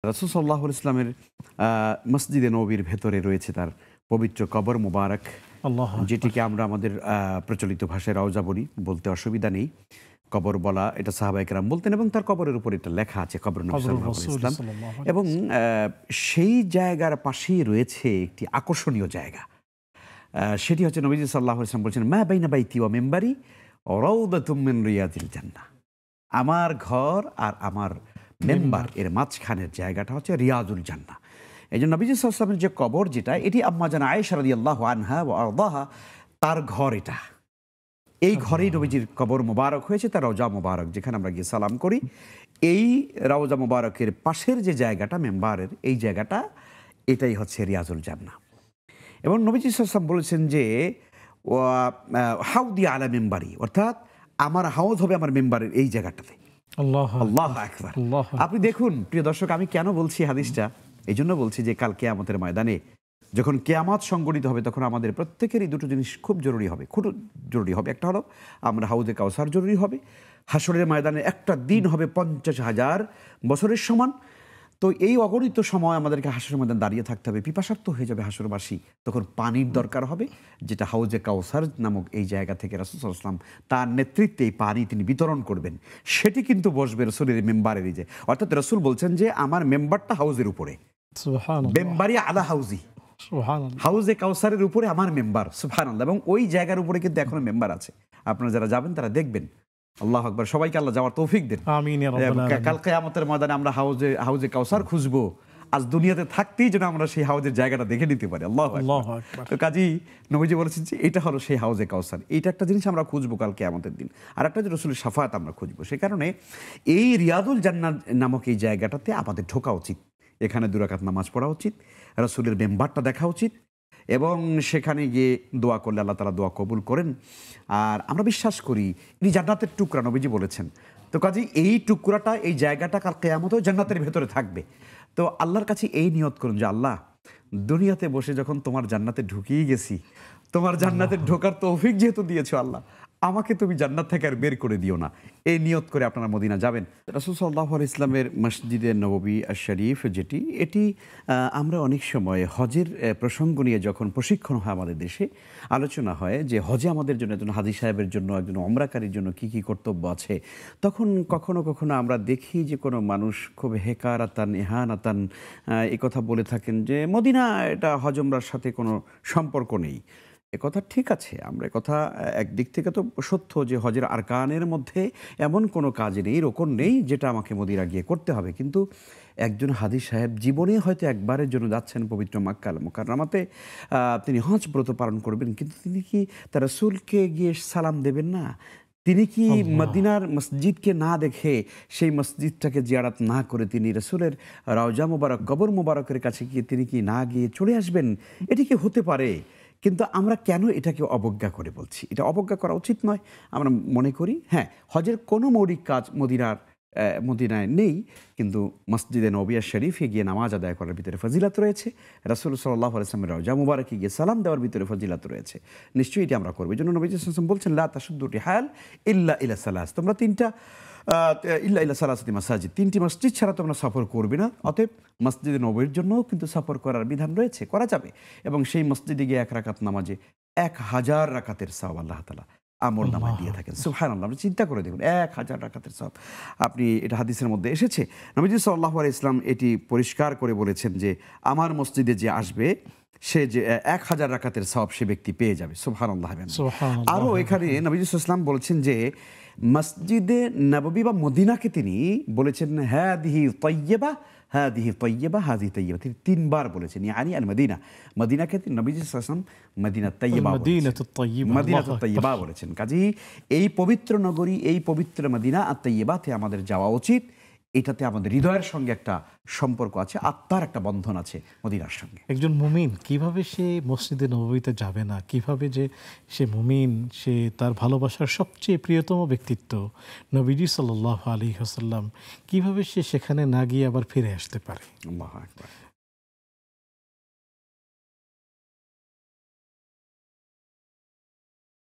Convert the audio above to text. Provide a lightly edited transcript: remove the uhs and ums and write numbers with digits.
রাসূল সাল্লাল্লাহু আলাইহি ইসলামের মসজিদে নববীর ভেতরে রয়েছে তার পবিত্র কবর মুবারক, যেটিকে আমরা আমাদের প্রচলিত ভাষায় রওজা বলি, বলতে অসুবিধা নেই। কবর বলা এটা সাহাবায়ে কেরাম বলতেন এবং তার কবরের উপর এটা লেখা আছে কবর নবী সাল্লাল্লাহু আলাইহি ওয়াসাল্লাম। এবং সেই জায়গার পাশেই রয়েছে একটি আকর্ষণীয় জায়গা, সেটি হচ্ছে নবীজি সাল্লাল্লাহু আলাইহি ওয়াসাল্লাম বলছেন, মা বাইনা বাইতি ওয়া মিম্বারি রাউদাতুম মিন রিয়াদিল জান্নাহ। আমার ঘর আর আমার মেম্বার এর মাঝখানের জায়গাটা হচ্ছে রিয়াদুল জান্নাহ। এই জন্য নবীজি সাল্লাল্লাহু আলাইহি ওয়াসাল্লামের যে কবর, যেটা এটি আম্মা জান আয়েশা রাদিয়াল্লাহু আনহা ওয়া আরদাহা, তার ঘর এটা। এই ঘরেই নবীজির কবর মোবারক হয়েছে, তার রওজা মোবারক, যেখানে আমরা গিয়ে সালাম করি। এই রওজা মোবারকের পাশের যে জায়গাটা মেম্বারের, এই জায়গাটা এটাই হচ্ছে রিয়াজুল জান্নাহ। এবং নবীজি সাল্লাল্লাহু আলাইহি ওয়াসাল্লাম বলেছেন যে হাউদি আলা মেম্বারি, অর্থাৎ আমার হাউজ হবে আমার মেম্বারের এই জায়গাটাতে। আল্লাহু আকবার। আপনি দেখুন প্রিয় দর্শক, আমি কেন বলছি হাদিসটা, এই জন্য বলছি যে কাল কিয়ামতের ময়দানে যখন কিয়ামত সংগঠিত হবে, তখন আমাদের প্রত্যেকেরই দুটো জিনিস খুব জরুরি হবে, খুব জরুরি হবে। একটা হলো আমরা হাউজে কাউসার জরুরি হবে। হাসরের ময়দানে একটা দিন হবে 50,000 বছরের সমান। তো এই অগণিত সময় আমাদেরকে হাসরের ময়দানে দাঁড়িয়ে থাকতে হবে, পিপাসার্থ হয়ে যাবে হাসরবাসী, তখন পানির দরকার হবে, যেটা হাউজে কাউসার নামক এই জায়গা থেকে রাসূল সাল্লাল্লাহু আলাইহি ওয়াসাল্লাম তার নেতৃত্বে এই পানি তিনি বিতরণ করবেন। সেটি কিন্তু বসবে রাসূলের মেম্বারেরই, যে অর্থাৎ রাসূল বলছেন যে আমার মেম্বারটা হাউজের উপরে, মেম্বারি আলা হাউজি, হাউজে কাউসারের উপরে আমার মেম্বার, সুবহানাল্লাহ। এবং ওই জায়গার উপরে কিন্তু এখনো মেম্বার আছে। আপনারা যারা যাবেন তারা দেখবেন। আল্লাহু আকবার। সবাইকে আল্লাহ যাওয়ার তৌফিক দেন। আমিন ইয়া রাব্বাল আলামিন। কাল কিয়ামতের ময়দানে আমরা হাউজে কাউসার খুঁজবো, আজ দুনিয়াতে থাকতেই যেন আমরা সেই হাউজের জায়গাটা দেখে নিতে পারি। আল্লাহু আকবার। তো কাজী নবীজি বলেছেন যে এটা হলো সেই হাউজে কাউসার। এইটা একটা জিনিস আমরা খুঁজবো কাল কিয়ামতের দিন। আর একটা যে রাসূলের শাফাআত আমরা খুঁজবো। সেই কারণে এই রিয়াদুল জান্নাহ নামক এই জায়গাটাতে আমাদের ঢোকা উচিত। এখানে 2 রাকাত নামাজ পড়া উচিত, রাসূলের মেম্বারটা দেখা উচিত, এবং সেখানে গিয়ে দোয়া করলে আল্লাহ তাআলা দোয়া কবুল করেন। আর আমরা বিশ্বাস করি এই জান্নাতের টুকরা, নবীজি বলেছেন। তো কাজেই এই টুকরাটা, এই জায়গাটা কাল কিয়ামতেও জান্নাতের ভেতরে থাকবে। তো আল্লাহর কাছে এই নিয়ত করুন যে আল্লাহ, দুনিয়াতে বসে যখন তোমার জান্নাতে ঢুকিয়ে গেছি, তোমার জান্নাতে ঢোকার তৌফিক যেহেতু দিয়েছো আল্লাহ, আমাকে তুমি জান্নাত থেকে আর বের করে দিও না। এই নিয়ত করে আপনারা মদিনা যাবেন। রাসূল সাল্লাল্লাহু আলাইহি ইসলামের মসজিদে নববী শরীফ, এটি আমরা অনেক সময় হজের প্রসঙ্গ নিয়ে যখন প্রশিক্ষণ হয় আমাদের দেশে, আলোচনা হয় যে হজে আমাদের জন্য, একজন হাজী সাহেবের জন্য, একজন ওমরাকারীর জন্য কি কি কর্তব্য আছে, তখন কখনো কখনো আমরা দেখি যে কোনো মানুষ খুব হেকারাতান ইহানাতান এই কথা বলে থাকেন যে মদিনা এটা হজ ওমরার সাথে কোনো সম্পর্ক নেই। একথা ঠিক আছে, আমরা একথা একদিক থেকে তো সত্য যে হজের আরকানের মধ্যে এমন কোনো কাজ নেই, রোকন নেই যেটা আমাকে মদিনা গিয়ে করতে হবে। কিন্তু একজন হাজী সাহেব জীবনে হয়তো একবারের জন্য যাচ্ছেন পবিত্র মক্কা আল মুকাররমাতে, তিনি হজ ব্রত পালন করবেন, কিন্তু তিনি কি তার রাসূলকে গিয়ে সালাম দেবেন না? তিনি কি মদিনার মসজিদকে না দেখে, সেই মসজিদটাকে জিয়ারত না করে তিনি রাসূলের রওজা মুবারক, কবর মুবারকের কাছে গিয়ে তিনি কি না গিয়ে চলে আসবেন? এটি কি হতে পারে? কিন্তু আমরা কেন এটাকে অবজ্ঞা করে বলছি? এটা অবজ্ঞা করা উচিত নয়। আমরা মনে করি হ্যাঁ, হজের কোনো মৌলিক কাজ মদিনায় নেই, কিন্তু মসজিদে নববিয়া শরীফে গিয়ে নামাজ আদায় করার ভিতরে ফজিলত রয়েছে। রাসূল সাল্লাল্লাহু আলাইহি ওয়াসাল্লামের রওজা মুবারকে গিয়ে সালাম দেওয়ার ভিতরে ফজিলত রয়েছে। নিশ্চয়ই এটি আমরা করব। এই জন্য নবীজি সাল্লাল্লাহু আলাইহি ওয়াসাল্লাম বলছেন, লা তাশুদ্দু রিহাল ইল্লা ইলা সালাস, তোমরা ইল্লা ইলা সালাসাতি মাসাজিদ, 3টি মসজিদ ছাড়া তোমরা সফর করবে না। অতএব মসজিদে নববীর জন্যও কিন্তু সফর করার বিধান রয়েছে, করা যাবে। এবং সেই মসজিদে গিয়ে 1 রাকাত নামাজে 1000 রাকাতের সওয়াব আল্লাহ তাআলা আমল নামায় দিয়ে থাকেন। সুবহানাল্লাহ। আপনি চিন্তা করে দেখুন, 1000 রাকাতের সওয়াব। আপনি এটা হাদিসের মধ্যে এসেছে। নবীজি সাল্লাল্লাহু আলাইহি ইসলাম এটি পরিষ্কার করে বলেছেন যে আমার মসজিদে যে আসবে, সে যে 1000 রাকাতের সওয়াব সে ব্যক্তি পেয়ে যাবে। সুবহানাল্লাহ। আরও এখানে নবীজি সাল্লাল্লাহু আলাইহি ওয়াসাল্লাম বলেছেন যে মসজিদে নববী বা মদিনাকে তিনি বলেছেন হাদিহি তাইয়্যিবা, হাদিহি তাইয়্যিবা, হাদিহি তাইয়্যিবা, তিনি 3 বার বলেছেন। ইয়ানি আল মদিনা, মদিনাকে তিনি নবীজি সাল্লাল্লাহু আলাইহি ওয়াসাল্লাম মদিনাত তাইয়্যিবা বলেছেন। কাজেই এই পবিত্র নগরী, এই পবিত্র মদিনা আত তাইয়্যিবাতে আমাদের যাওয়া উচিত। এটাতে আমাদের হৃদয়ের সঙ্গে একটা সম্পর্ক আছে, আত্মার একটা বন্ধন আছে মদিনার সঙ্গে। একজন মুমিন কিভাবে সে মসজিদে নববীতে যাবে না, কিভাবে যে সে মুমিন, সে তার ভালোবাসার সবচেয়ে প্রিয়তম ব্যক্তিত্ব নবীজি সাল্লাল্লাহু আলাইহি ওয়াসাল্লাম, কিভাবে সে সেখানে না গিয়ে আবার ফিরে আসতে পারে? আল্লাহু আকবার।